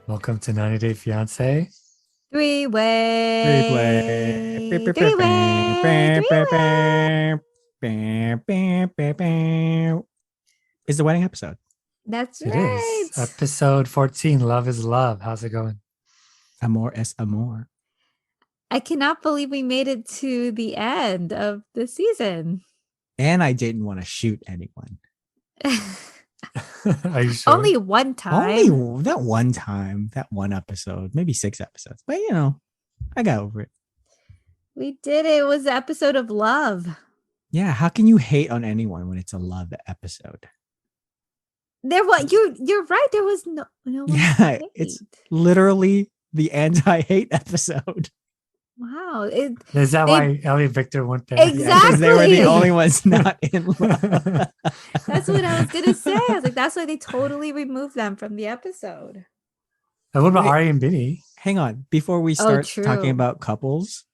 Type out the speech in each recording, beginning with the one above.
Welcome to 90 Day Fiance. Three-way. Replay. Three-way. Three-way. Is the wedding episode. That's It right. is episode 14. Love is love. How's it going? Amor es amor. I cannot believe we made it to the end of the season. And I didn't want to shoot anyone. Are you sure? Only one time. Only that one time, that one episode, maybe 6 episodes. But I got over it. We did it. It was the episode of love. Yeah, how can you hate on anyone when it's a love episode? You're right. There was no Yeah, it's literally the anti-hate episode. Wow. Is that why Ellie and Victor went there? Exactly. Yeah, because they were the only ones not in love. That's what I was gonna say. I was like, that's why they totally removed them from the episode. And what about Ari and Binny? Hang on. Before we start talking about couples,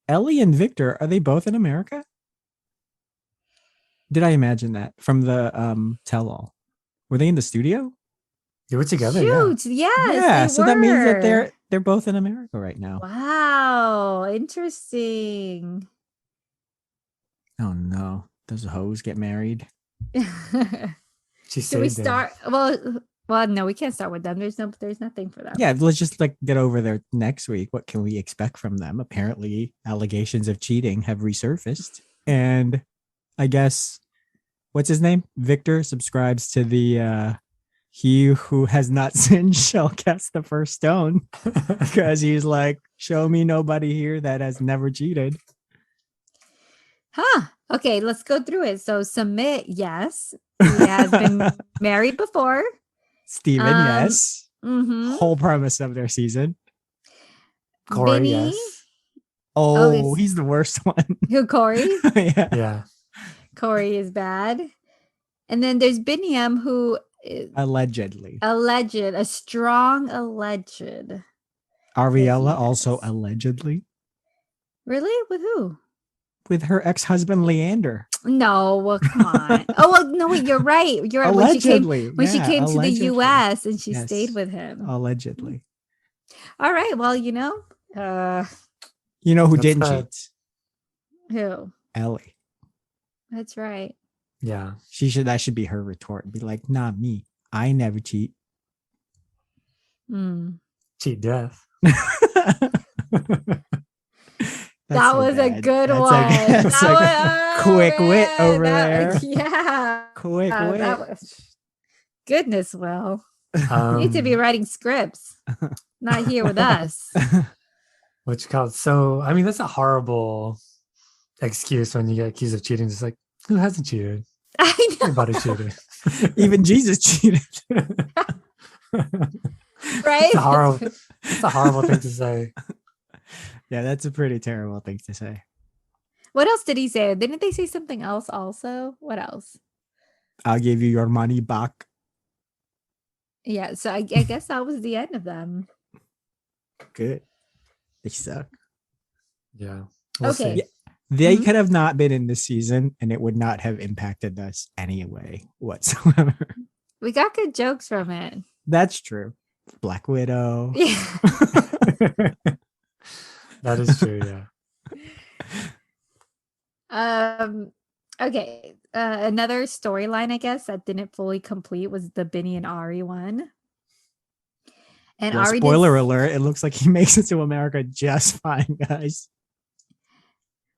Ellie and Victor, are they both in America? Did I imagine that from the tell-all? Were they in the studio? They were together. Shoot, yes. Yeah, so that means that they're both in America right now. Wow, interesting. Oh no, those hoes get married. Should we start? Well, no, we can't start with them. There's nothing for them. Yeah, let's just get over there next week. What can we expect from them? Apparently, allegations of cheating have resurfaced, and I guess what's his name? Victor subscribes to the he who has not sinned shall cast the first stone, because he's like, show me nobody here that has never cheated. Huh. Okay, let's go through it. So Submit, yes. He has been married before. Steven, yes. Mm-hmm. Whole premise of their season. Corey, Vinny? yes. Oh, he's the worst one. Who, Corey? Yeah. Corey is bad. And then there's Biniam, who is Allegedly. a strong alleged. Ariella Yes. also allegedly. Really? With who? With her ex-husband Leander. No, well, come on. Oh, well, no, wait, you're right. You're right. Allegedly. When she came to the allegedly. US and she Yes. stayed with him. Allegedly. All right. Well, You know who That's didn't right. cheat? who? Ellie. That's right. Yeah. That should be her retort. Be like, nah, me. I never cheat. Hmm. Cheat death. That was a good one. That's a quick wit over there. Yeah. Quick wit. That was, goodness, Will. You Um, need to be writing scripts, not here with us. what you call it? So, I mean, that's a horrible excuse when you get accused of cheating. It's like, who hasn't cheated? I know. Everybody cheated. Even Jesus cheated. Right? It's a horrible thing to say. Yeah, that's a pretty terrible thing to say. What else did he say? Didn't they say something else also? What else? I'll give you your money back. Yeah, so I guess that was the end of them. Good. They suck. Yeah. Okay. See. They Mhm. could have not been in this season and it would not have impacted us anyway whatsoever. We got good jokes from it. That's true. Black Widow. Yeah. That is true. Yeah. Okay. Another storyline, I guess, that didn't fully complete was the Binny and Ari one. And Well, Ari spoiler alert, it looks like he makes it to America just fine, guys.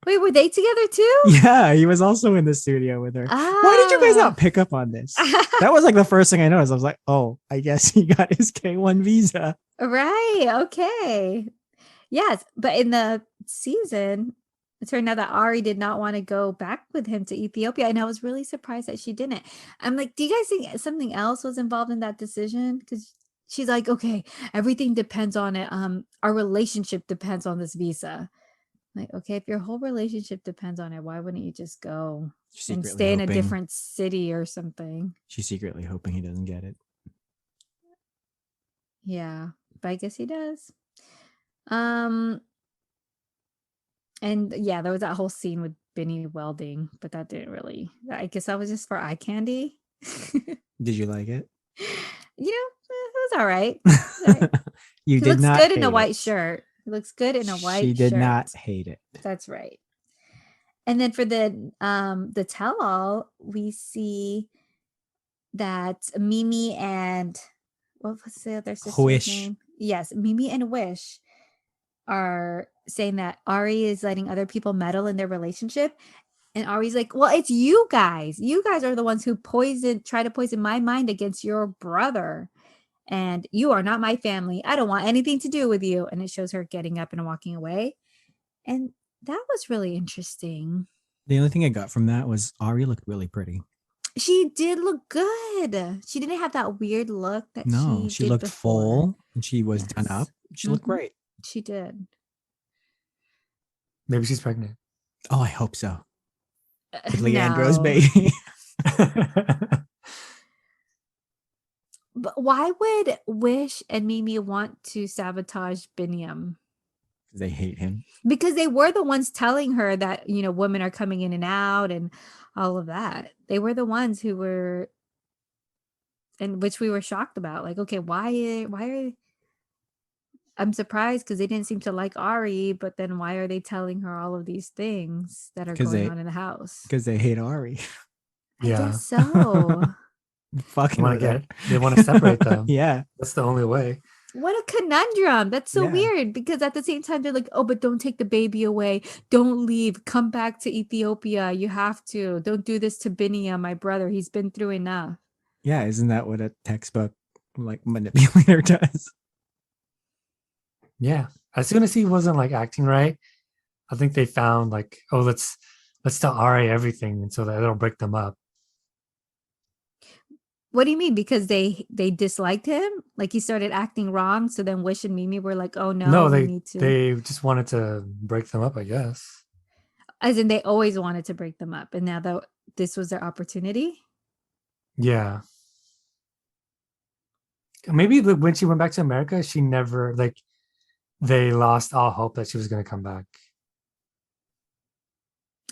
Wait, were they together too? Yeah, he was also in the studio with her. Why did you guys not pick up on this? That was like the first thing I noticed. I was like, oh, I guess he got his K1 visa. Right. Okay. Yes. But in the season, it turned out that Ari did not want to go back with him to Ethiopia. And I was really surprised that she didn't. I'm like, do you guys think something else was involved in that decision? Because she's like, okay, everything depends on it. Our relationship depends on this visa. Like, okay, if your whole relationship depends on it, why wouldn't you just go and stay in a different city or something? She's secretly hoping he doesn't get it. Yeah, but I guess he does. And yeah, there was that whole scene with Benny welding, but that didn't really. I guess that was just for eye candy. Did you like it? It was all right. All right. You He did looks not good in a hate white it. shirt. He looks good in a She white did shirt. not hate it. That's right. And then for the tell all, we see that Mimi and what was the other sister's Wish. name? Yes, Mimi and Wish are saying that Ari is letting other people meddle in their relationship. And Ari's like, well, it's you guys. You guys are the ones who try to poison my mind against your brother. And you are not my family. I don't want anything to do with you. And it shows her getting up and walking away. And that was really interesting. The only thing I got from that was Ari looked really pretty. She did look good. She didn't have that weird look that No, she did looked before. full and she was done Yes. up. She looked great. She did. Maybe she's pregnant. Oh, I hope so. With Leandro's No. baby. But why would Wish and Mimi want to sabotage Biniam? They hate him. Because they were the ones telling her that, women are coming in and out and all of that. They were the ones who were, and which we were shocked about. Like, okay, why are I'm surprised because they didn't seem to like Ari, but then why are they telling her all of these things that are going on in the house? Because they hate Ari. I guess so. Fucking they want to separate them. Yeah. That's the only way. What a conundrum. That's so weird because at the same time they're like, oh, but don't take the baby away. Don't leave. Come back to Ethiopia. You have to. Don't do this to Binia, my brother. He's been through enough. Yeah, isn't that what a textbook manipulator does? Yeah. As soon as he wasn't acting right, I think they found oh, let's tell Ari everything, and so that it'll break them up. What do you mean? Because they disliked him? Like he started acting wrong, so then Wish and Mimi were like, oh no, we need to. They just wanted to break them up, I guess. As in they always wanted to break them up, and now that this was their opportunity? Yeah. Maybe when she went back to America, she never they lost all hope that she was going to come back.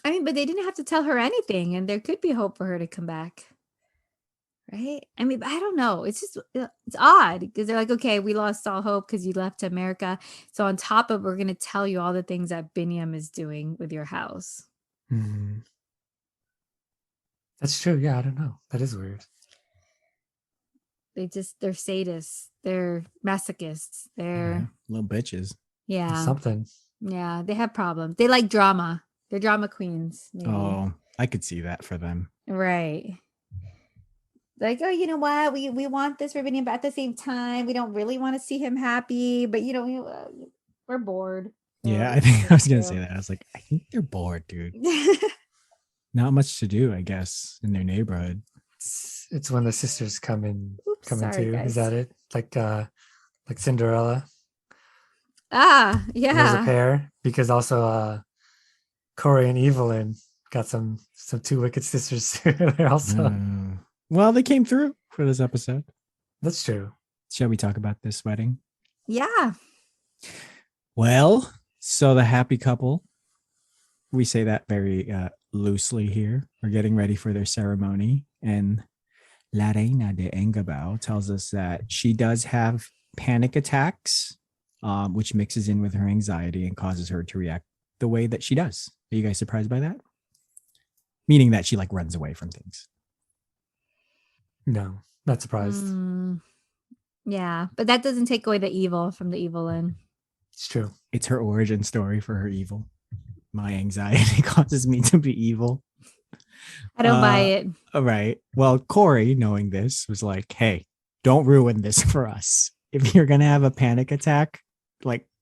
I mean, but they didn't have to tell her anything, and there could be hope for her to come back. Right? I mean, I don't know. It's just, it's odd because they're like, okay, we lost all hope because you left America. So on top of, we're going to tell you all the things that Biniam is doing with your house. Mm-hmm. That's true. Yeah, I don't know. That is weird. They're sadists. They're masochists. They're little bitches. Yeah. Something. Yeah. They have problems. They like drama. They're drama queens. Maybe. Oh, I could see that for them. Right. Like, oh, you know what? We want this for Biniam, but at the same time, we don't really want to see him happy. But we're bored. Yeah, I think I was gonna say that. I was like, I think they're bored, dude. Not much to do, I guess, in their neighborhood. It's when the sisters come in. Sorry, too. guys. Is that it? Like Cinderella. Ah, yeah. And there's a pair because also Corey and Evelyn got some two wicked sisters there also. Well, they came through for this episode. That's true. Shall we talk about this wedding? Yeah. Well, so the happy couple, we say that very loosely here, are getting ready for their ceremony. And La Reina de Engabao tells us that she does have panic attacks, which mixes in with her anxiety and causes her to react the way that she does. Are you guys surprised by that? Meaning that she runs away from things. No, not surprised. Yeah, but that doesn't take away the evil from the Evelyn. It's true. It's her origin story for her evil. My anxiety causes me to be evil. I don't buy it. All right. Well, Corey, knowing this, was like, hey, don't ruin this for us. If you're going to have a panic attack,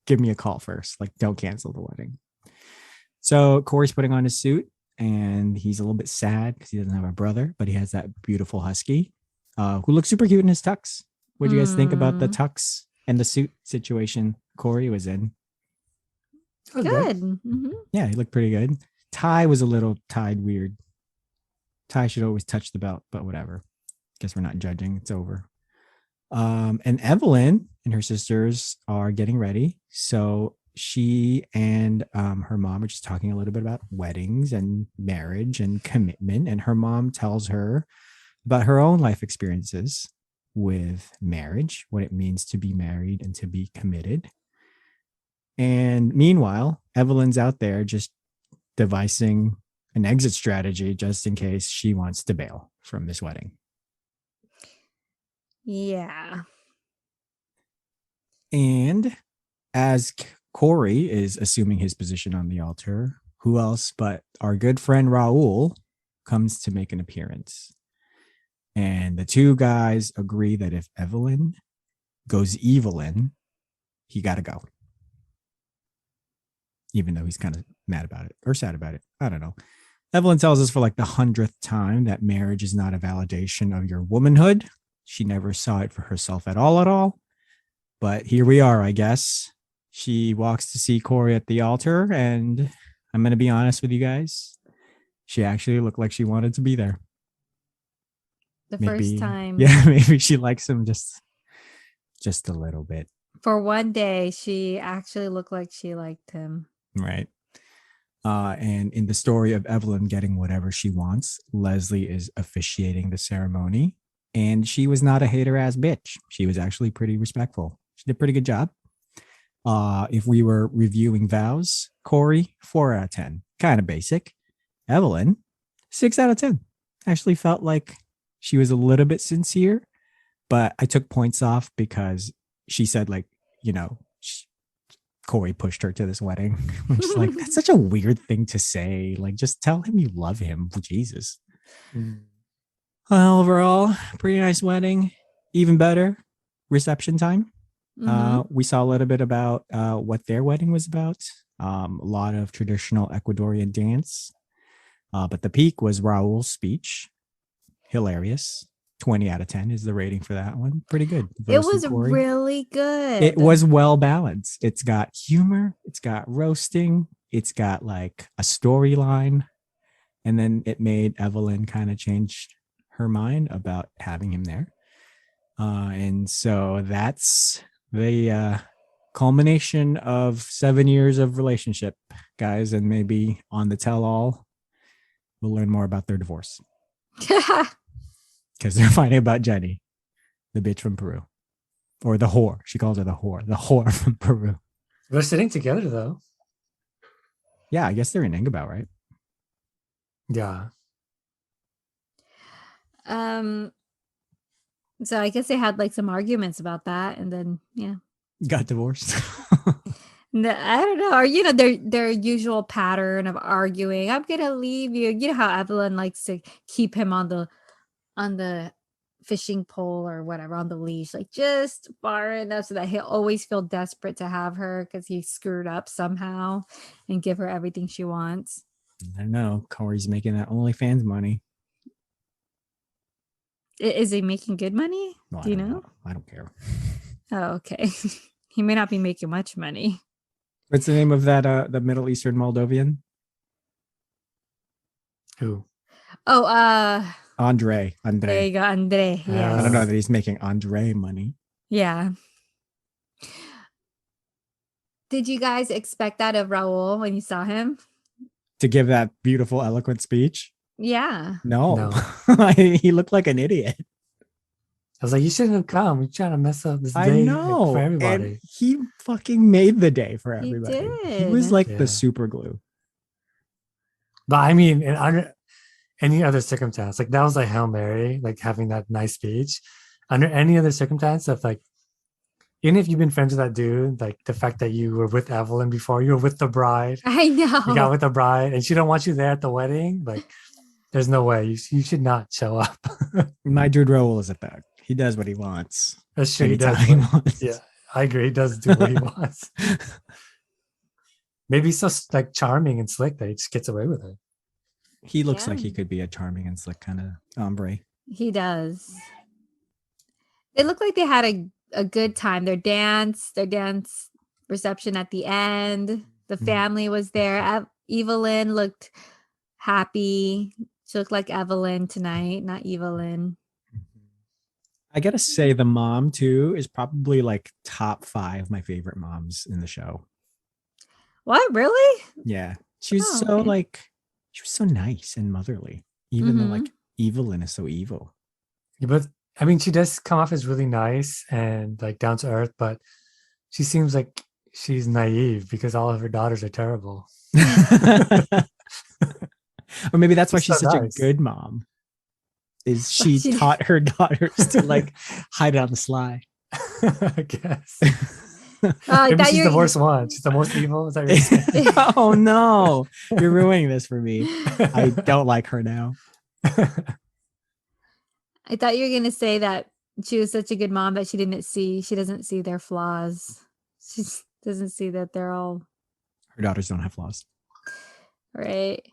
give me a call first. Don't cancel the wedding. So Corey's putting on his suit and he's a little bit sad because he doesn't have a brother, but he has that beautiful husky who looks super cute in his tux. What do you guys think about the tux and the suit situation Corey was in? Good. Mm-hmm. Yeah, he looked pretty good. Ty was a little tied weird. Ty should always touch the belt, but whatever. Guess we're not judging. It's over. And Evelyn and her sisters are getting ready. So she and her mom are just talking a little bit about weddings and marriage and commitment. And her mom tells her about her own life experiences with marriage, what it means to be married and to be committed. And meanwhile, Evelyn's out there just devising an exit strategy just in case she wants to bail from this wedding. Yeah. And as Corey is assuming his position on the altar, who else but our good friend Raul comes to make an appearance. And the two guys agree that if Evelyn goes Evelyn, he got to go. Even though he's kind of mad about it or sad about it. I don't know. Evelyn tells us for like the 100th time that marriage is not a validation of your womanhood. She never saw it for herself at all. But here we are, I guess. She walks to see Corey at the altar, and I'm going to be honest with you guys. She actually looked like she wanted to be there. The Maybe, first time. Yeah, maybe she likes him just a little bit. For one day, she actually looked like she liked him. Right. And in the story of Evelyn getting whatever she wants, Leslie is officiating the ceremony. And she was not a hater ass bitch. She was actually pretty respectful. She did a pretty good job. If we were reviewing vows, Corey, 4 out of 10. Kind of basic. Evelyn, 6 out of 10. Actually felt like she was a little bit sincere, but I took points off because she said, like, you know, Corey pushed her to this wedding. I'm just like, that's such a weird thing to say. Like, just tell him you love him. Jesus. Well, overall, pretty nice wedding. Even better, reception time. We saw a little bit about what their wedding was about. A lot of traditional Ecuadorian dance. But the peak was Raul's speech. Hilarious. 20 out of 10 is the rating for that one. Pretty good. It was really good. It was well balanced. It's got humor. It's got roasting. It's got like a storyline. And then it made Evelyn kind of change her mind about having him there. And so that's the culmination of 7 years of relationship, guys. And maybe on the tell all, we'll learn more about their divorce. Because they're fighting about Jenny, the bitch from Peru. Or the whore. She calls her the whore from Peru. They're sitting together, though. Yeah, I guess they're in Ingabao, right? Yeah. So I guess they had like some arguments about that, and then Got divorced. I don't know, or their usual pattern of arguing. I'm gonna leave you. You know how Evelyn likes to keep him on the fishing pole or whatever, on the leash, like just far enough so that he'll always feel desperate to have her because he screwed up somehow and give her everything she wants. I don't know. Corey's making that OnlyFans money. Is he making good money? Well, Do you know? I don't care. Oh, okay. He may not be making much money. What's the name of that the Middle Eastern Moldovan? Who? Oh, Andre. there you go, Andre. Yes. I don't know that he's making Andre money. Yeah. Did you guys expect that of Raul when you saw him? To give that beautiful, eloquent speech? Yeah. No. He looked like an idiot. I was like, you shouldn't have come. You're trying to mess up this day I know. for everybody. And he fucking made the day for everybody. He He did. was like the super glue. But I mean, under any other circumstance, like that was like Hail Mary, like having that nice speech. Under any other circumstance of like, even if you've been friends with that dude, like the fact that you were with Evelyn before, you were with the bride. I know. You got with the bride and she don't want you there at the wedding. Like, there's no way. You should not show up. My dude Raul is a thug. He does what he wants. That's true. He does. Yeah, I agree. He does do what he wants. Maybe he's so like charming and slick that he just gets away with it. He looks like he could be a charming and slick kind of hombre. He does. They look like they had a good time. Their dance reception at the end. The family was there. Evelyn looked happy. She looked like Evelyn tonight, not Evelyn. I gotta say, the mom too is probably like top 5 my favorite moms in the show. What, really? Yeah. She was Oh, so okay. like, she was so nice and motherly, even though Mhm. like Evelyn is so evil. Yeah, but I mean, she does come off as really nice and like down to earth, but she seems like she's naive because all of her daughters are terrible. Or maybe that's why She's so she's such a nice. good mom. Is Well, she she taught her daughters to like hide it on the sly? I guess. I Maybe thought she's the you worst one. She's the most evil. Is that what you're saying? Oh no, you're ruining this for me. I don't like her now. I thought you were gonna say that she was such a good mom that she doesn't see their flaws. She doesn't see that they're all Her daughters don't have flaws. right.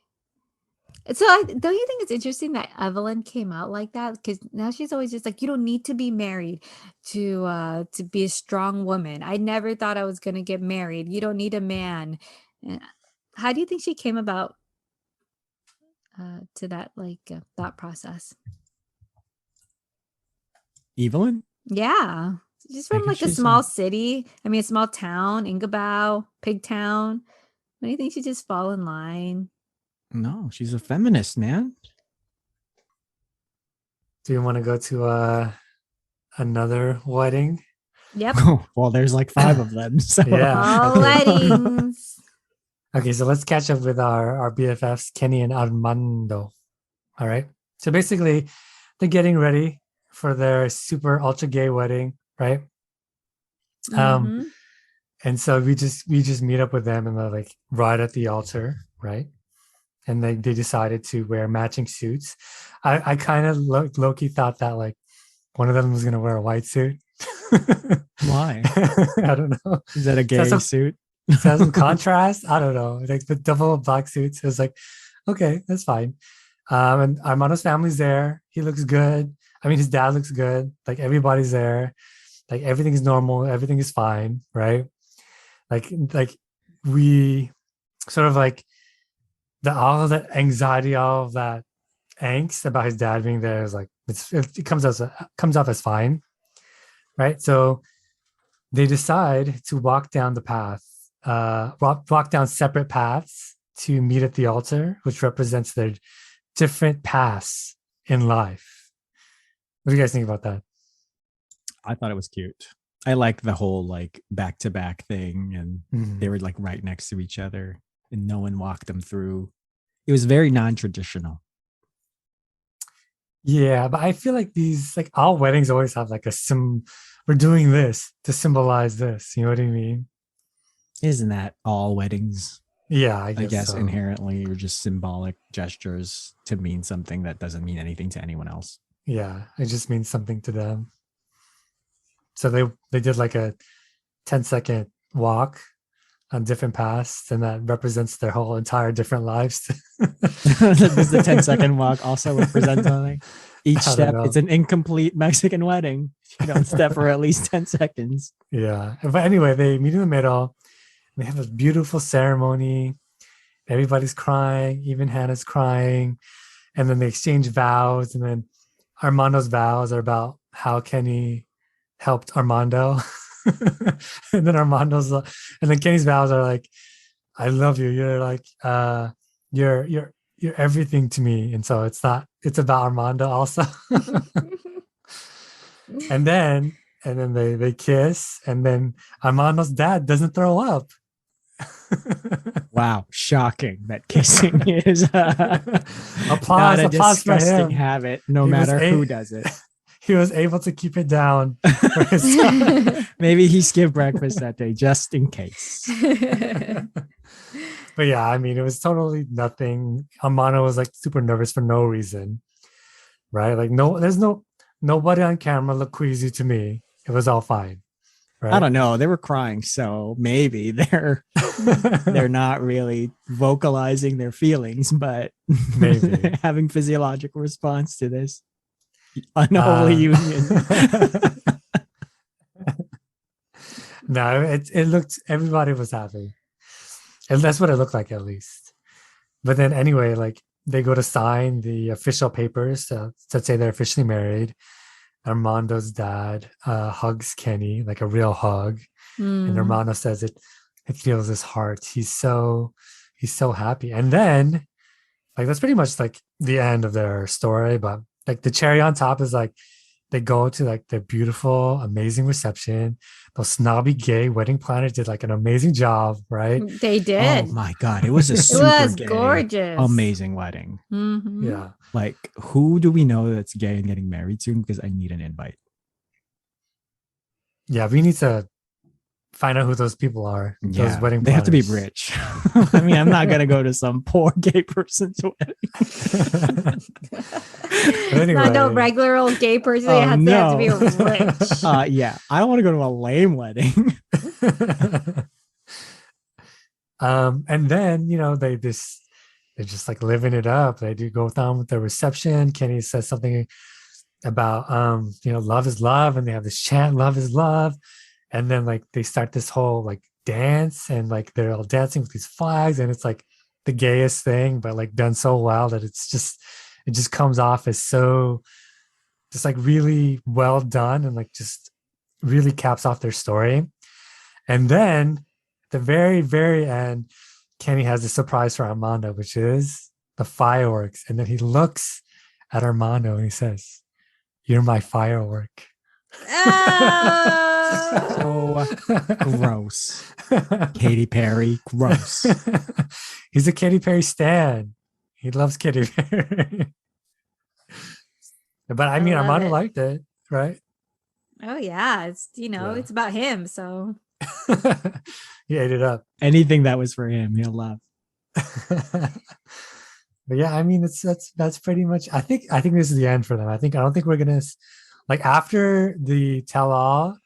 So don't you think it's interesting that Evelyn came out like that? Because now she's always just like, you don't need to be married to be a strong woman. I never thought I was gonna get married. You don't need a man. And how do you think she came about to that thought process? Evelyn? Yeah. She's I from guess like a she's small city. I mean, a small town, Ingabao, Pig Town. What do you think she just fall in line? no, she's a feminist, man. Do you want to go to another wedding? Yep. Well, there's like 5 of them. So Yeah. All Okay. weddings. Okay, so let's catch up with our BFFs, Kenny and Armando. All right. So basically, they're getting ready for their super ultra gay wedding, right? Um, Mm-hmm. and so we just meet up with them and they're like right at the altar, right? And they decided to wear matching suits. I kind of low key thought that like one of them was gonna wear a white suit. why? I don't know. Is that a So gay some suit? so some contrast. I don't know. Like the double black suits. It was like, okay, that's fine. And Armando's family's there. He looks good. I mean, his dad looks good. Like everybody's there. Like everything is normal. Everything is fine, right? Like we sort of like all of that anxiety, all of that angst about his dad being there is like it comes off as fine, right? So they decide to walk down the path, walk down separate paths to meet at the altar, which represents their different paths in life. What do you guys think about that? I thought it was cute. I like the whole like back to back thing, and Mhm. they were like right next to each other, and no one walked them through. It was very non traditional. Yeah, but I feel like these like all weddings always have like a we're doing this to symbolize this. You know what I mean? Isn't that all weddings? Yeah, I I guess guess so. inherently are just symbolic gestures to mean something that doesn't mean anything to anyone else. Yeah, it just means something to them. So they did like a 10-second walk on different paths, and that represents their whole entire different lives. Does the 10-second walk also represent something? Each I don't step, it's know. an incomplete Mexican wedding. You don't step for at least 10 seconds. Yeah. But anyway, they meet in the middle. They have a beautiful ceremony. Everybody's crying, even Hannah's crying. And then they exchange vows. And then Armando's vows are about how Kenny helped Armando. And then and then Kenny's vows are like, I love you. You're like, you're everything to me. And so it's about Armando also. and then they kiss, and then Armando's dad doesn't throw up. Wow, shocking that kissing is not applause a applause for disgusting him. habit, no He was matter who a does it. he was able to keep it down for his son. Maybe he skipped breakfast that day just in case. But yeah, I mean, it was totally nothing. Amano was like super nervous for no reason, right? Like nobody on camera looked queasy to me. It was all fine, I right? don't know. They were crying, so maybe they're not really vocalizing their feelings, but Maybe. having physiological response to this unholy Uh, union. no, it looked everybody was happy. And that's what it looked like at least. But then anyway, like they go to sign the official papers to say they're officially married. Armando's dad hugs Kenny like a real hug, and Mm. Armando says it. it feels his heart. He's so happy. And then like that's pretty much like the end of their story. But like the cherry on top is like they go to like the beautiful, amazing reception. Those snobby gay wedding planners did like an amazing job, right? They Oh did. my god, it was a It super was gay, gorgeous. amazing wedding. Mhm. Yeah. Like, who do we know that's gay and getting married soon? Because I need an invite. Yeah, we need to find out who those people are. Those Yeah, wedding they have to be planners. rich. I mean, I'm not gonna go to some poor gay person's wedding. Not no anyway. regular old gay person. They Oh they have to be no. rich. Yeah, I don't want to go to a lame wedding. And then they're just like living it up. They do go down with the reception. Kenny says something about love is love, and they have this chant, love is love. And then like they start this whole like dance, and like they're all dancing with these flags, and it's like the gayest thing, but like done so well that it just comes off as so just like really well done, and like just really caps off their story. And then at the very, very end, Kenny has a surprise for Armando, which is the fireworks. And then he looks at Armando and he says, "You're my firework." So gross. Katy Perry, gross. He's a Katy Perry stan. He loves Katy Perry. But I mean, love Armando it. liked it, right? Oh yeah, it's Yeah. it's about him. So He ate it up. Anything that was for him, he'll love. But yeah, I mean, that's pretty much. I think this is the end for them. I don't think we're gonna like after the tell all.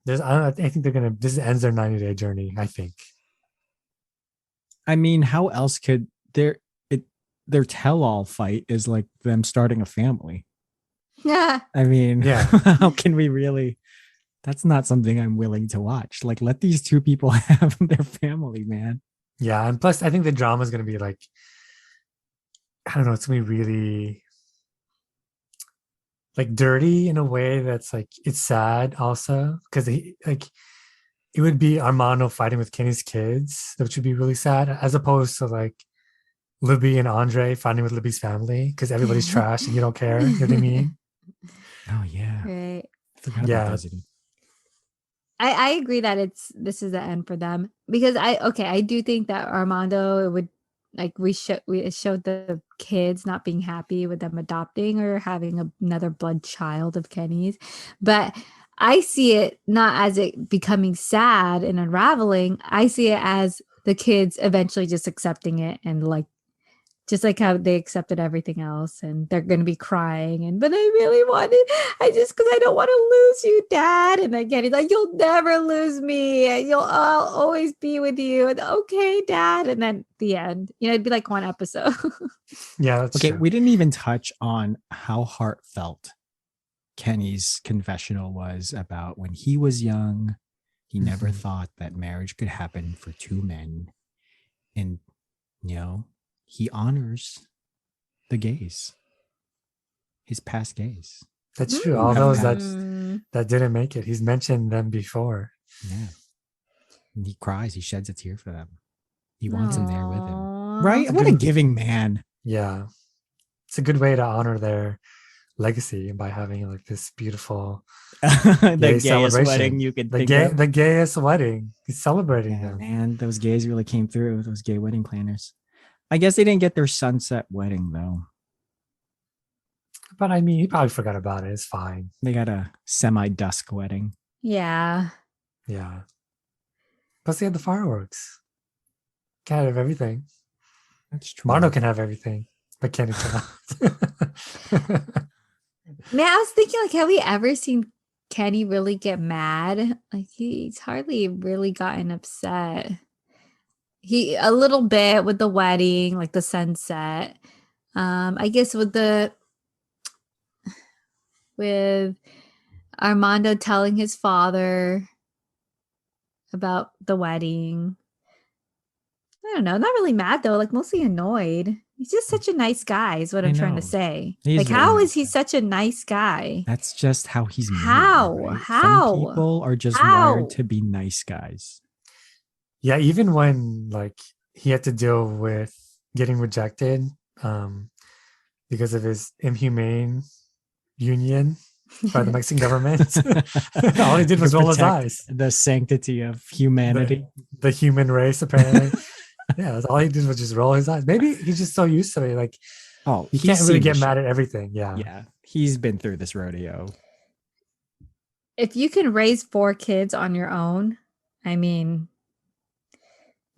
I think they're gonna. This ends their 90-day journey. I think. I mean, how else could their tell-all fight is like them starting a family. yeah, I mean, Yeah. how can we really? That's not something I'm willing to watch. Like, let these two people have their family, man. Yeah, and plus, I think the drama is gonna be like, I don't know, it's gonna be really like dirty in a way that's like it's sad also because it would be Armando fighting with Kenny's kids, which would be really sad, as opposed to like Libby and Andre fighting with Libby's family because everybody's trash and you don't care. You know what I mean? Oh yeah, right. I forgot Yeah. about Desi. I agree that this is the end for them because I do think that Armando it would like we showed the kids not being happy with them adopting or having another blood child of Kenny's, but I see it not as it becoming sad and unraveling. I see it as the kids eventually just accepting it and like just like how they accepted everything else and they're going to be crying and but I really want it. Because I don't want to lose you, Dad. And again he's like, you'll never lose me and I'll always be with you. And okay, Dad. And then the end, it'd be like one episode. Yeah, that's Okay, true. we didn't even touch on how heartfelt Kenny's confessional was about when he was young. He never Mhm. thought that marriage could happen for two men. And, he honors the gays, his past gays. That's true. All those Mm. that didn't make it, he's mentioned them before. Yeah. And he cries, he sheds a tear for them. He wants them there with him. Aw. Right? What a giving man. Yeah, it's a good way to honor their legacy by having like this beautiful The gay gayest celebration. wedding you could think of. the gayest wedding. He's celebrating Yeah, them. man, those gays really came through, those gay wedding planners. I guess they didn't get their sunset wedding though. But I mean, he probably forgot about it. It's fine. They got a semi-dusk wedding. Yeah. Yeah. Plus, they had the fireworks. Can't have everything. That's true. Marno can have everything, but Kenny cannot. Man, I was thinking like, have we ever seen Kenny really get mad? Like he's hardly really gotten upset. He a little bit with the wedding, like the sunset. I guess with Armando telling his father about the wedding. I don't know, not really mad though, like mostly annoyed. He's just such a nice guy, is what I I'm trying to know. say. He's Like, really how nice is he guy. such a nice guy? That's just how he's made. How? right? How? Some people are just How? wired to be nice guys. Yeah, even when like he had to deal with getting rejected um, because of his inhumane union by the Mexican government, all he did To was roll his protect eyes. the sanctity of humanity. The human race, apparently. Yeah, that's all he did was just roll his eyes. Maybe he's just so used to it. Like Oh, he he's can't really seen the get mad shit. at everything. Yeah. Yeah, he's been through this rodeo. If you can raise 4 kids on your own, I mean,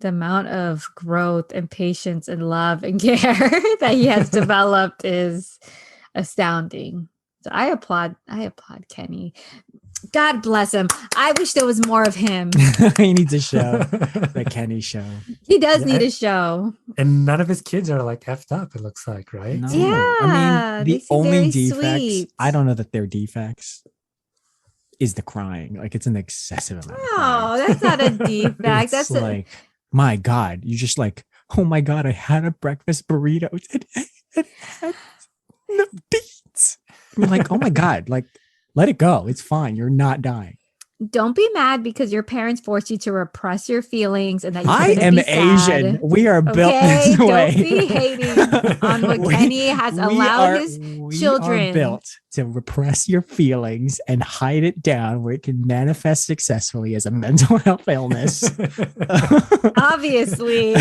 the amount of growth and patience and love and care that he has developed is astounding. So I applaud Kenny. God bless him. I wish there was more of him. He needs a show, the Kenny show. He does Yeah, need a show. and none of his kids are like effed up, it looks like, right? No, Yeah, I mean they the seem only very defects. sweet. I don't know that they're defects. Is the crying like it's an excessive amount of No, crying? that's not a defect. It's That's like, my God, you just like, oh my God, I had a breakfast burrito. It had no beets. You're like, oh my God, like, let it go. It's fine. You're not dying. don't be mad because your parents forced you to repress your feelings and that you I couldn't am be Asian. sad. We are built Okay, this don't way. be hating on what Kenny has allowed his we children. are built to repress your feelings and hide it down where it can manifest successfully as a mental health illness. Obviously.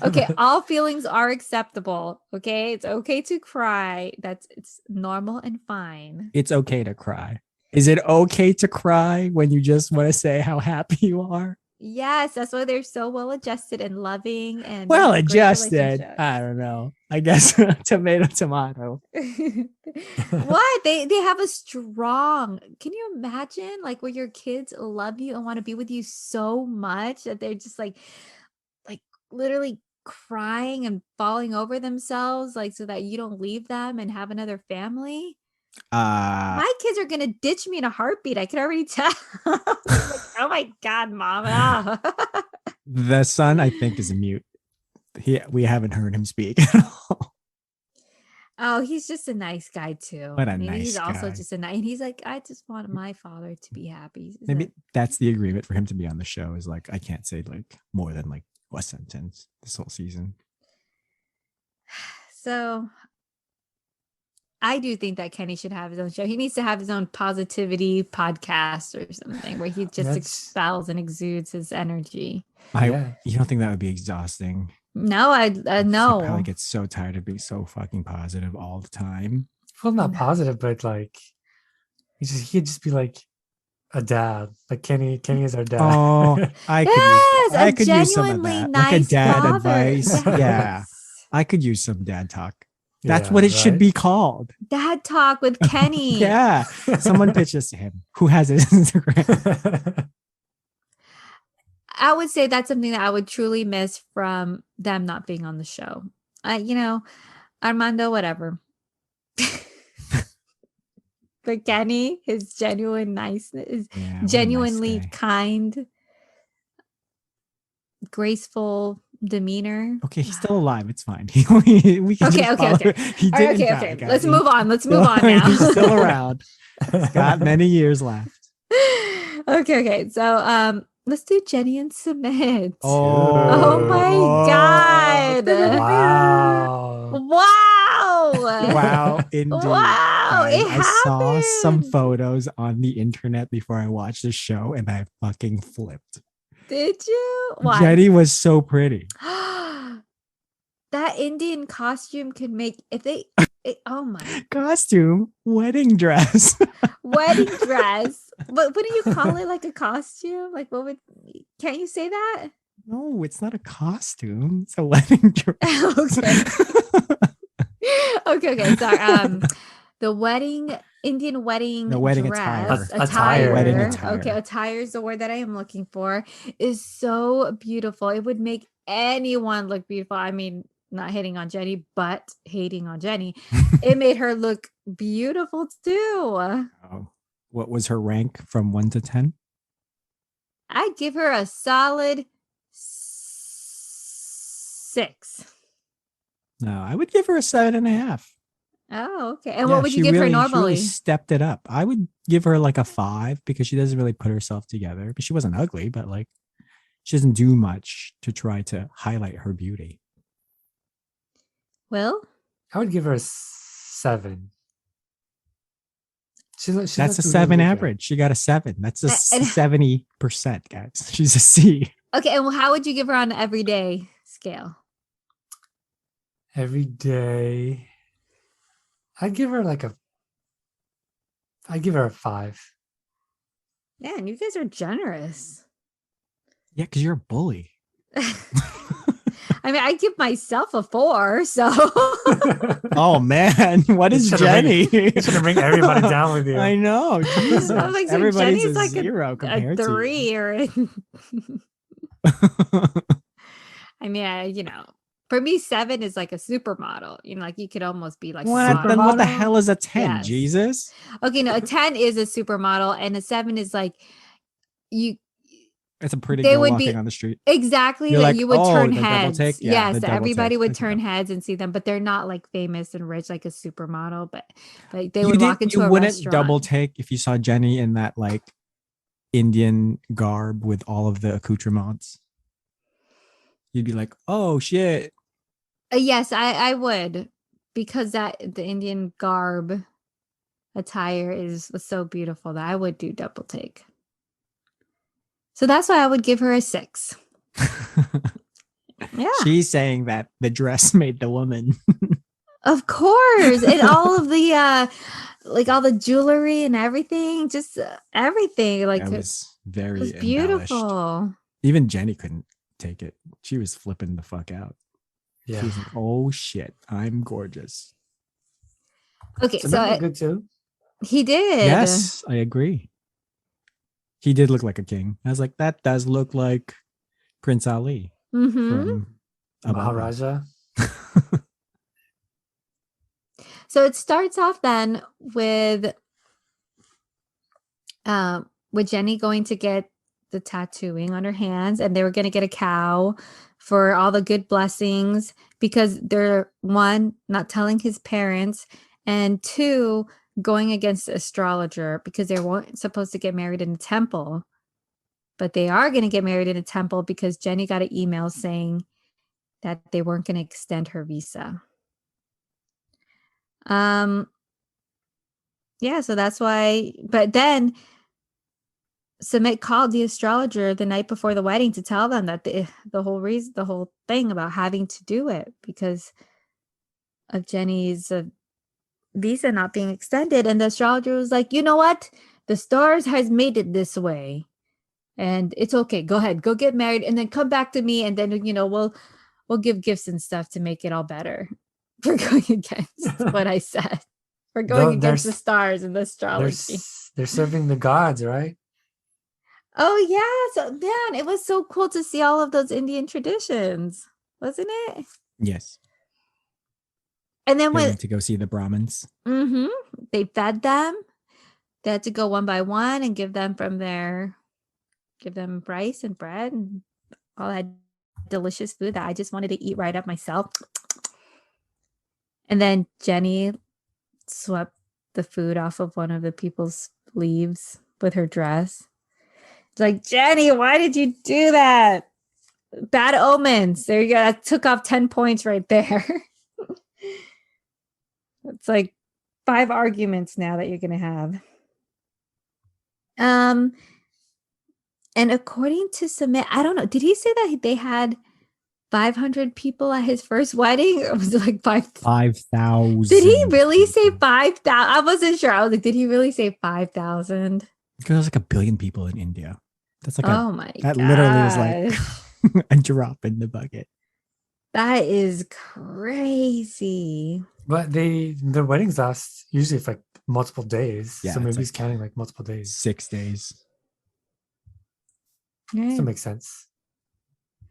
Okay, all feelings are acceptable. Okay, it's okay to cry. It's normal and fine. It's okay to cry. Is it okay to cry when you just want to say how happy you are? Yes, that's why they're so well adjusted and loving and Well, have a great adjusted. relationship. I don't know. I guess tomato. What? They have a strong. Can you imagine like where your kids love you and want to be with you so much that they're just like literally crying and falling over themselves like so that you don't leave them and have another family? My kids are gonna ditch me in a heartbeat. I can already tell. Like, oh my God, mom. Ah. The son, I think, is a mute. We haven't heard him speak at all. Oh, he's just a nice guy too. What a Maybe he's nice also guy. just a nice. And he's like, I just want my father to be happy. Maybe that's the agreement for him to be on the show. Is like I can't say like more than like a sentence this whole season. So I do think that Kenny should have his own show. He needs to have his own positivity podcast or something where he just expels and exudes his energy. You don't think that would be exhausting? No, I no. I probably get so tired of being so fucking positive all the time. Well, not positive, but like he'd just be like a dad. Like Kenny is our dad. Oh, I could use some of that. Nice like a dad father. advice. Yes. Yeah. I could use some dad talk. That's Yeah, what it should right? be called. Dad talk with Kenny. Yeah. Someone pitch this to him. Who has his Instagram? I would say that's something that I would truly miss from them not being on the show. Armando, whatever. But Kenny, his genuine niceness, genuinely nice kind, graceful demeanor. Okay, he's still alive. It's fine. we can Okay. He didn't die, Okay. guys. Let's move on. Let's move on now. He's still around. He's got many years left. Okay. So let's do Jenny and Submit. Oh my God. Wow. Wow, indeed. Wow, Guys, it I saw some happened. photos on the internet before I watched the show and I fucking flipped. Did you? Why? Jenny was so pretty. That Indian costume could make oh my Costume, wedding dress. wedding dress. What do you call it? Like a costume? Like can't you say that? No, it's not a costume. It's a wedding dress. Okay. Sorry. The Indian wedding dress, attire. Wedding attire. Okay, attire is the word that I am looking for. Is so beautiful. It would make anyone look beautiful. I mean, not hating on Jenny, but hating on Jenny. It made her look beautiful too. Oh, what was her rank from 1 to 10? I'd give her a solid 6. No, I would give her a 7.5. Oh, okay. And Yeah, what would you she give her really, she really normally? stepped it up. I would give her like a 5 because she doesn't really put herself together. But she wasn't ugly, but like she doesn't do much to try to highlight her beauty. Will? I would give her a 7. She That's a looked really 7 good. average. She got a 7. That's a And 70%, guys. She's a C. okay, and how would you give her on the everyday scale? Every day, I'd give her like a. I'd give her a 5. Man, you guys are generous. Yeah, because you're a bully. I mean, I give myself a 4, so Oh man, what is You should've Jenny? You should bring everybody down with you. I know. Jesus. I'm like, so Everybody's Jenny's a like 0 a compared to 3 or you. I mean, for me, 7 is like a supermodel. Like you could almost be like a What? model. Then what the Supermodel? hell is a 10? Yes. Jesus. Okay, no, a 10 is a supermodel, and a 7 is like you. It's a pretty They girl would walking be on the street. exactly You're that. like, You would oh, turn the double heads. take? Yeah, the Yes, double everybody take. would Okay. turn heads and see them, but they're not like famous and rich like a supermodel. But they You would walk into you a wouldn't restaurant. double take if you saw Jenny in that like Indian garb with all of the accoutrements. You'd be like, oh shit. Yes, I would, because the Indian garb attire was so beautiful that I would do double take. So that's why I would give her a 6. Yeah, She's saying that the dress made the woman. of course, and all of the like all the jewelry and everything, just everything. Like That it was very was embellished. beautiful. Even Jenny couldn't take it. She was flipping the fuck out. Yeah. She was like, oh shit, I'm gorgeous. Okay, So so that looked good too. he did. Yes, I agree. He did look like a king. I was like, that does look like Prince Ali Mm-hmm. from above us. Maharaja. So it starts off then with Jenny going to get the tattooing on her hands, and they were going to get a cow for all the good blessings because they're, 1, not telling his parents, and 2, going against the astrologer because they weren't supposed to get married in a temple, but they are going to get married in a temple because Jenny got an email saying that they weren't going to extend her visa. Yeah, so that's why, but then Sumit called the astrologer the night before the wedding to tell them that the whole thing about having to do it because of Jenny's visa not being extended. And the astrologer was like, you know what? The stars has made it this way. And it's okay. Go ahead, go get married and then come back to me. And then, we'll give gifts and stuff to make it all better. For going against what I said. For going against the stars and the astrology. They're serving the gods, right? Oh yeah, so man, it was so cool to see all of those Indian traditions, wasn't it? Yes. And then They went to go see the Brahmins. They fed them. They had to go one by one and give them rice and bread and all that delicious food that I just wanted to eat right up myself. And then Jenny swept the food off of one of the people's leaves with her dress. It's like, Jenny, why did you do that? Bad omens. There you go. That took off 10 points right there. It's like 5 arguments now that you're going to have. And according to Sumit, I don't know, did he say that they had 500 people at his first wedding? Or was it like 5,000? Did he really say 5,000? I wasn't sure. I was like, did he really say 5,000? Because there's like 1 billion people in India. That's like Oh my god. That literally is like a drop in the bucket. That is crazy. But the weddings last usually for like multiple days. Yeah, So maybe it's he's like counting like multiple days. 6 days. That makes sense.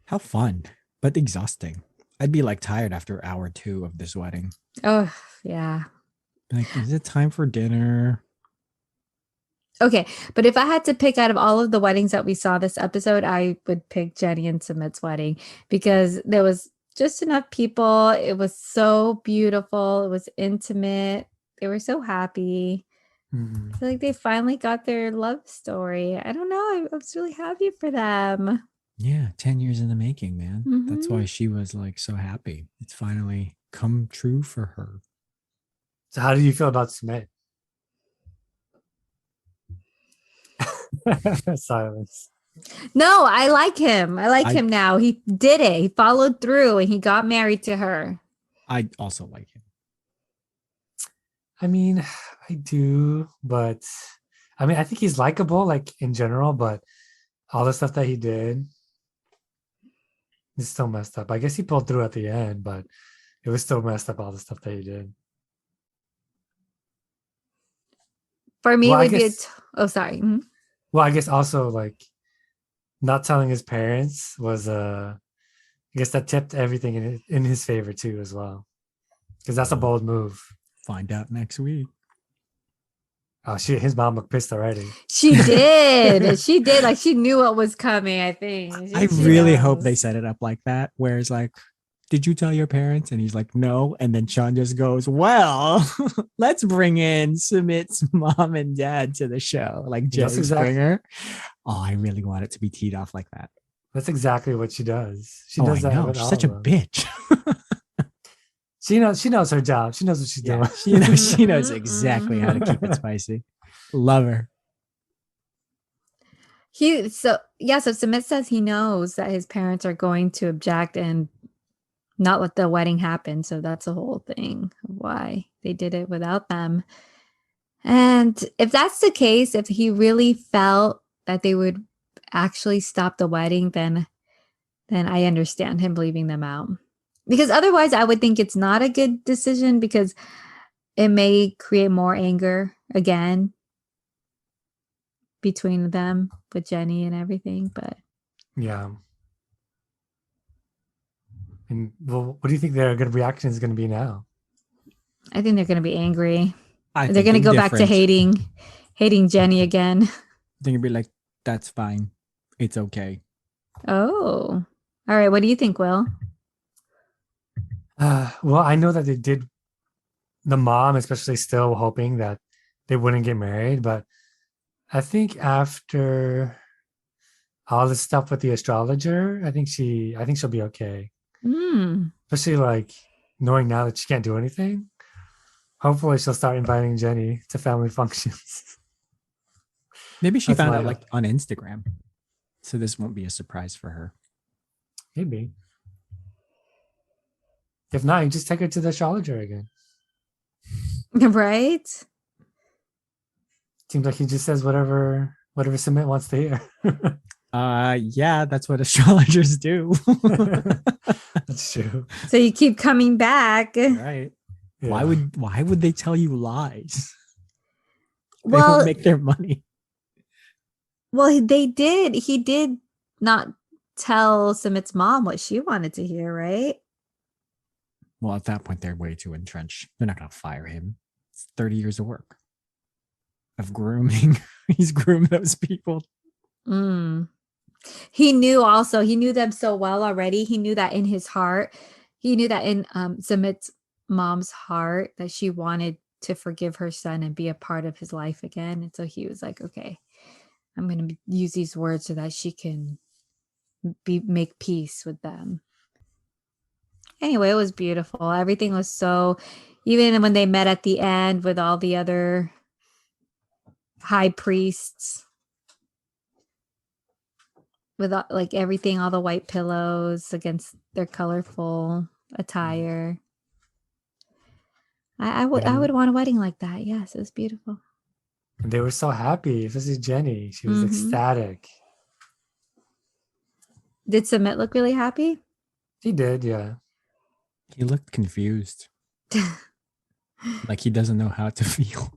How fun, but exhausting. I'd be like tired after hour 2 of this wedding. Oh, yeah. Like, is it time for dinner? Okay, but if I had to pick out of all of the weddings that we saw this episode, I would pick Jenny and Sumit's wedding because there was just enough people. It was so beautiful. It was intimate. They were so happy. Mhm. I feel like they finally got their love story. I don't know. I was really happy for them. Yeah, 10 years in the making, man. That's why Mhm. she was like so happy. It's finally come true for her. So how do you feel about Smith? Silence. No, I like him. I like I him now. He did it. He followed through and he got married to her. I also like him. I mean, I do, but I mean, I think he's likable, like in general, but all the stuff that he did is still messed up. I guess he pulled through at the end, but it was still messed up, all the stuff that he did. For me, it Well, I would be guess, oh, sorry. Mhm. well, I guess also like not telling his parents was I guess that tipped everything in his favor too, as well. Because that's a bold move. Find out next week. Oh shit, his mom looked pissed already. She did. She did. Like she knew what was coming, I think. I She really hope they knows. set it up like that, where it's like, did you tell your parents? And he's like, no. And then Sean just goes, well, let's bring in Sumit's mom and dad to the show, like That's Jerry exactly Springer. Oh, I really want it to be teed off like that. what she does. She Oh, I does that know. with She's all such of a them. bitch. She knows her job. She knows what she's Yeah, doing. she knows Mhm, exactly how to keep it mhm. spicy. Love her. So Sumit says he knows that his parents are going to object and not let the wedding happen. So that's the whole thing of why they did it without them. And if that's the case, if he really felt that they would actually stop the wedding, then I understand him leaving them out. Because otherwise I would think it's not a good decision because it may create more anger again between them with Jenny and everything. But Yeah. And well, what do you think their good reaction is going to be now? I think they're going to be angry. I They're think going to go back to indifferent. hating Jenny again. I think it'd be like, that's fine. It's okay. Oh. All right. What do you think, Will? Well, I know that they did. The mom, especially, still hoping that they wouldn't get married, but I think after all this stuff with the astrologer, I think she'll be okay. Mm. Especially like knowing now that she can't do anything. Hopefully, she'll start inviting Jenny to family functions. Maybe she That's found my out hope. like on Instagram. So this won't be a surprise for her. Maybe. If not, you just take her to the astrologer again. Right? Seems like he just says whatever Sumit wants to hear. Yeah, that's what astrologers do. That's true. So you keep coming back. Right. Yeah. Why would they tell you lies? They won't Well, make their money. they did. He did not tell Sumit's mom what she wanted to hear, right? Well, at that point, they're way too entrenched. They're not going to fire him. It's 30 years of work of grooming. He's groomed those people. Mm. He knew them so well already. He knew that in his heart. He knew that in Sumit's mom's heart that she wanted to forgive her son and be a part of his life again. And so he was like, okay, I'm going to use these words so that she can make peace with them. Anyway, it was beautiful. Everything was so, even when they met at the end with all the other high priests, with like everything, all the white pillows against their colorful attire. I would want a wedding like that. Yes, it was beautiful. And they were so happy, especially Jenny. She was Mhm. ecstatic. Did Sumit look really happy? He did, yeah. He looked confused. Like he doesn't know how to feel.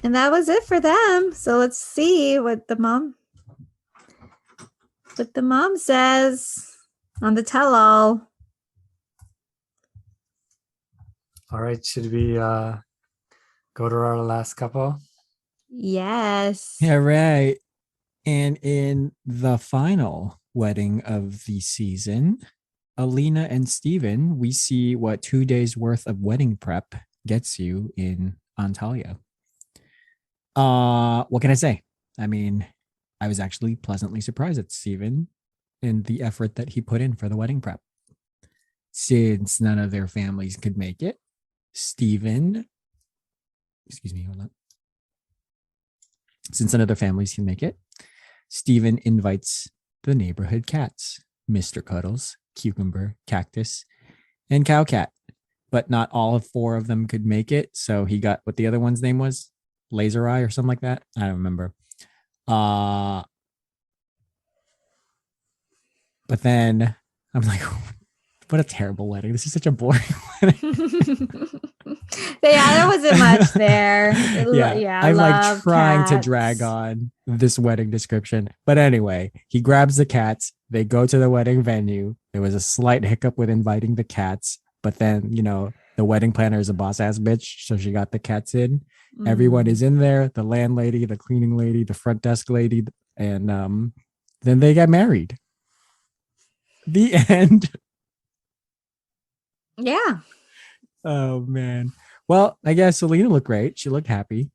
And that was it for them. So let's see what the mom says on the tell-all. All right, should we go to our last couple? Yes. Yeah, right. And in the final wedding of the season, Alina and Steven, we see what 2 days worth of wedding prep gets you in Antalya. What can I say? I mean, I was actually pleasantly surprised at Steven and the effort that he put in for the wedding prep. Since none of their families could make it, Steven, excuse me, hold on. Since none of their families can make it, Steven invites the neighborhood cats, Mr. Cuddles, Cucumber, Cactus, and Cowcat. But not all of 4 of them could make it. So he got what the other one's name was? Laser Eye or something like that. I don't remember. But then I'm like, what a terrible wedding. This is such a boring wedding. Yeah, there wasn't much there. Yeah, I'm like trying to drag on this wedding description. But anyway, he grabs the cats. They go to the wedding venue. There was a slight hiccup with inviting the cats. But then, the wedding planner is a boss ass bitch. So she got the cats in. Everyone is in there. The landlady, the cleaning lady, the front desk lady. And then they get married. The end. Yeah. Oh, man. Well, I guess Selena looked great. She looked happy.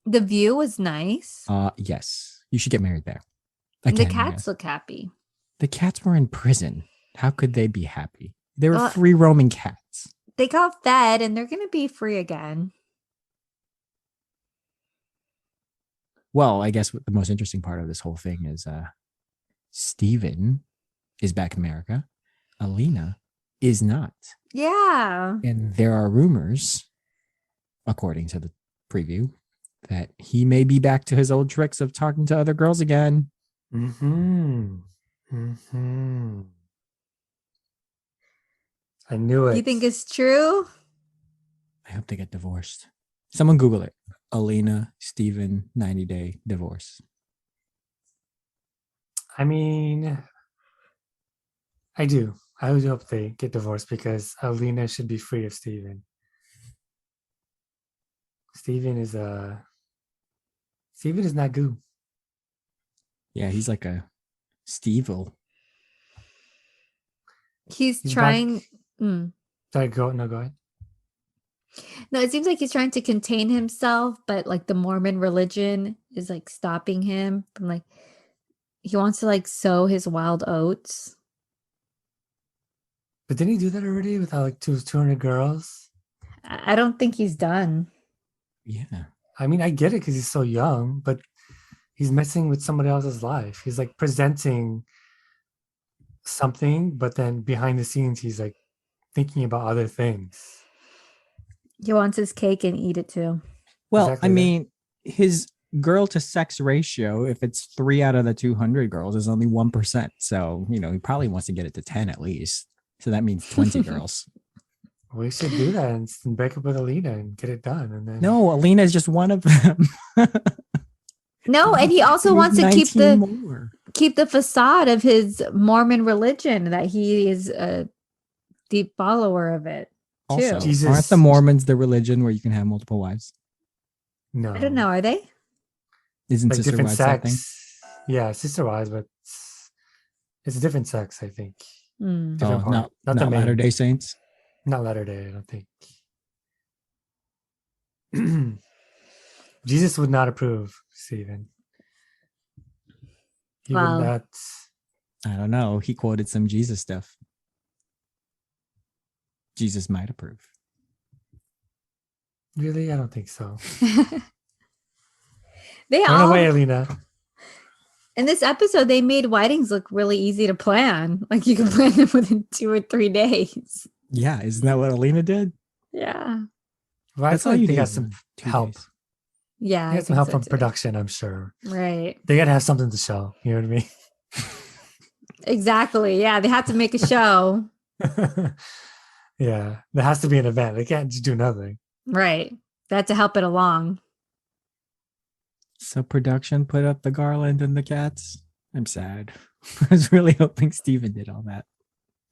The view was nice. Yes. You should get married there. And the cats look happy. The cats were in prison. How could they be happy? They were free roaming cats. They got fed and they're going to be free again. Well, I guess the most interesting part of this whole thing is Steven is back in America. Alina is not. Yeah. And there are rumors, according to the preview, that he may be back to his old tricks of talking to other girls again. Mm-hmm. Mm-hmm. I knew it. You think it's true? I hope they get divorced. Someone Google it. Alina, Steven, 90-day divorce. I mean, I do. I would hope they get divorced because Alina should be free of Steven. Steven is not goo. Yeah, he's like a Steve-ul. He's trying. Sorry, go ahead. No, it seems like he's trying to contain himself, but like the Mormon religion is like stopping him from like he wants to like sow his wild oats. But didn't he do that already with like 200 girls? I don't think he's done. Yeah. I mean, I get it because he's so young, but he's messing with somebody else's life. He's like presenting something, but then behind the scenes, he's like thinking about other things. He wants his cake and eat it too. Well, Exactly I mean, his girl to sex ratio, if it's 3 out of the 200 girls, is only 1%. So, he probably wants to get it to 10 at least. So that means 20 girls. We should do that and break up with Alina and get it done. And then No, Alina is just one of them. No, and he also wants to keep the facade of his Mormon religion that he is a deep follower of it. Also, Jesus. aren't the Mormons the religion where you can have multiple wives? No, I don't know. Are they? Isn't like sister different wives sex. something? Yeah, sister wives, but it's a different sex, I think. Different Oh, part. not the main. Latter-day Saints. Not Latter-day, I don't think. Jesus would not approve, Stephen. He would not. I don't know. He quoted some Jesus stuff. Jesus might approve. Really? I don't think so. They Run away, Alina. In this episode, they made weddings look really easy to plan. Like you can plan them within 2 or 3 days. Yeah, isn't that what Alina did? Yeah. Well, That's I all feel you they need. got some 2 help. days. Yeah. They got some help from production, I'm sure. Right. They got to have something to show. You know what I mean? Exactly. Yeah. They had to make a show. Yeah. There has to be an event. They can't just do nothing. Right. They had to help it along. So production put up the garland and the cats. I'm sad. I was really hoping Steven did all that.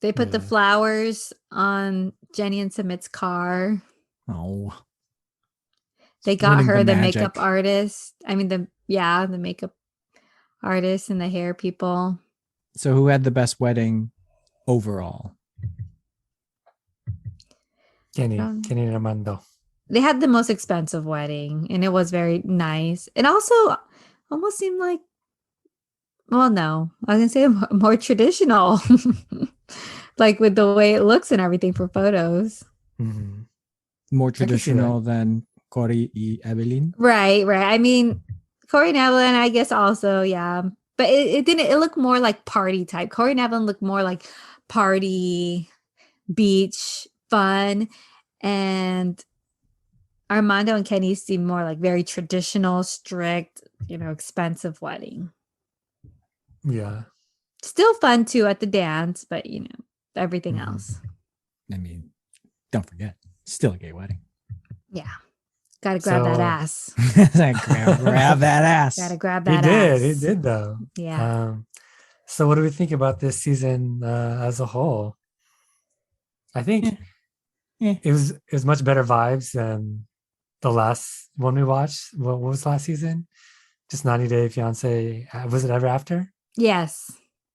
They put the flowers on Jenny and Sumit's car. Oh. They got her the magic. makeup artist. I mean, the makeup artists and the hair people. So who had the best wedding overall? Kenny Um, and Armando. They had the most expensive wedding, and it was very nice. And also almost seemed like, well, no, I was gonna say more traditional, like with the way it looks and everything for photos. Mhm. More can see that. traditional than Cory y Evelyn? Right, right. I mean, Corey and Evelyn, I guess also, yeah. But it didn't, it looked more like party type. Corey and Evelyn looked more like party, beach, fun. And Armando and Kenny seem more like very traditional, strict, expensive wedding. Yeah. Still fun too at the dance, but everything Mhm. else. I mean, don't forget, still a gay wedding. Yeah. Gotta grab that So- ass. grab that ass. Gotta grab He that did. ass. He did though. Yeah. So what do we think about this season as a whole? I think Yeah. it was much better vibes than the last one we watched. What was last season? Just 90 Day Fiance. Was it Ever After? Yes.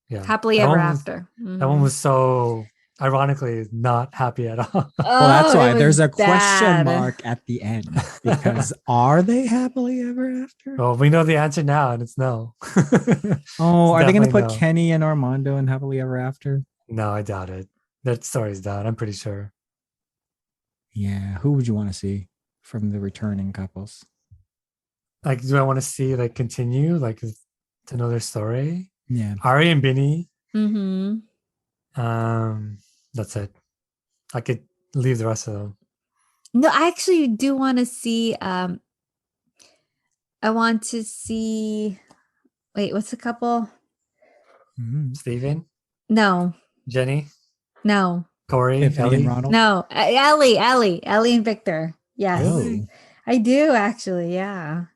Yeah. Happily That ever one was- after. That one was so ironically not happy at all. Well, that's Oh, why it there's was a question bad. mark at the end because are they happily ever after? Well, we know the answer now, and it's no. Oh, are they going to definitely put no. Kenny and Armando in happily ever after? No, I doubt it. That story's done. I'm pretty sure. Yeah. Who would you want to see from the returning couples? Like, do I want to see like continue like to know their story? Yeah. Ari and Binny. Mm-hmm. That's it. I could leave the rest of them. No, I actually do want to see. I want to see. Wait, what's the couple? Mhm. Steven, No, Jenny, no, Corey, Tiffany Ellie. and Ronald. no. Ellie, and Victor. Yes, Really? I do actually. Yeah.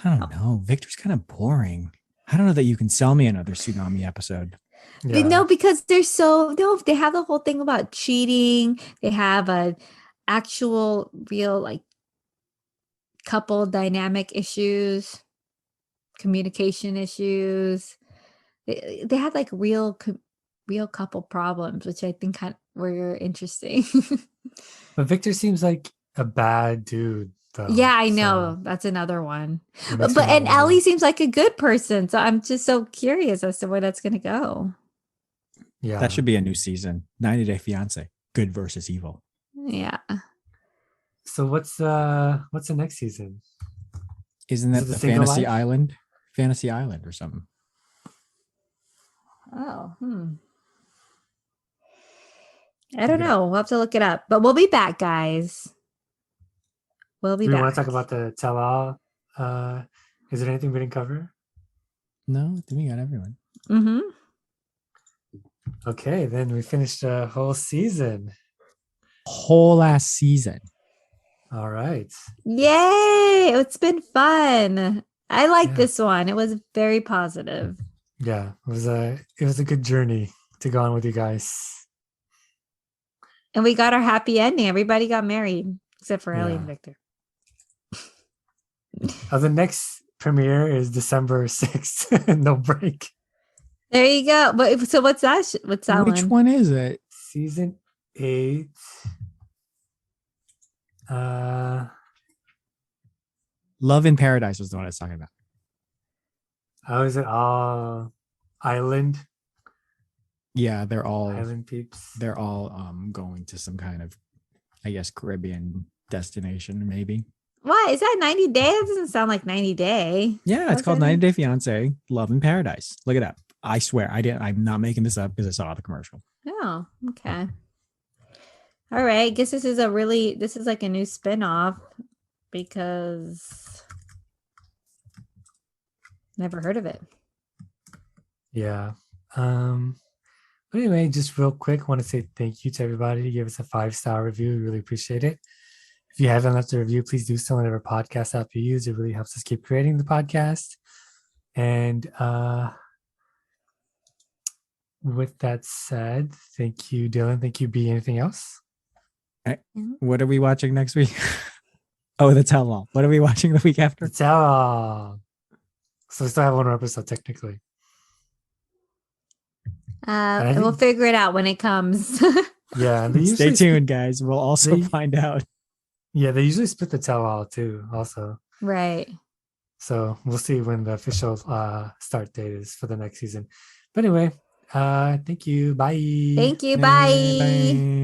I don't know. Victor's kind of boring. I don't know that you can sell me another tsunami episode. No, because they're so no. They have the whole thing about cheating. They have a actual real like couple dynamic issues, communication issues. They had like real couple problems, which I think were interesting. But Victor seems like a bad dude, though. Yeah, I so know. That's another one. it makes me But not and wanna- Ellie seems like a good person. So I'm just so curious as to where that's gonna go. Yeah. That should be a new season. 90 Day Fiance. Good versus evil. Yeah. So what's the next season? Isn't Is that it the the single Fantasy life? Island? Fantasy Island or something. Oh, I don't know. We'll have to look it up. But we'll be back, guys. We'll be Do we back. want to talk about the tell-all? Is there anything we didn't cover? No, I think we got everyone. Mm-hmm. Okay, then we finished a whole season. Whole last season. All right. Yay! It's been fun. I like Yeah. this one. It was very positive. Yeah, it was a good journey to go on with you guys. And we got our happy ending. Everybody got married except for Ellie and Yeah. Victor. The next premiere is December 6th. No break. There you go. So what's that? What's that Which one? one is it? Season 8. Love in Paradise was the one I was talking about. How is it? Island Yeah, they're all peeps. going to some kind of, I guess, Caribbean destination, maybe. What is that? 90 Day? That doesn't sound like 90 Day. Yeah, it's What's called that 90 name? Day Fiance, Love in Paradise. Look it up. I swear, I'm not making this up because I saw the commercial. Oh, okay. All right. I guess this is like a new spin-off because never heard of it. Yeah. But anyway, just real quick, want to say thank you to everybody who gave us a 5-star review. We really appreciate it. If you haven't left a review, please do so on whatever podcast app you use. It really helps us keep creating the podcast. And with that said, thank you, Dylan. Thank you, B. Anything else? What are we watching next week? Oh, the tell all. What are we watching the week after? Tell. So we still have one more episode technically. And I We'll think, figure it out when it comes. yeah, and they Stay usually tuned, guys. We'll also they- find out. they usually split the tell-all too, also. Right. So we'll see when the official start date is for the next season. But anyway, thank you. Bye. Thank you. Bye. Bye.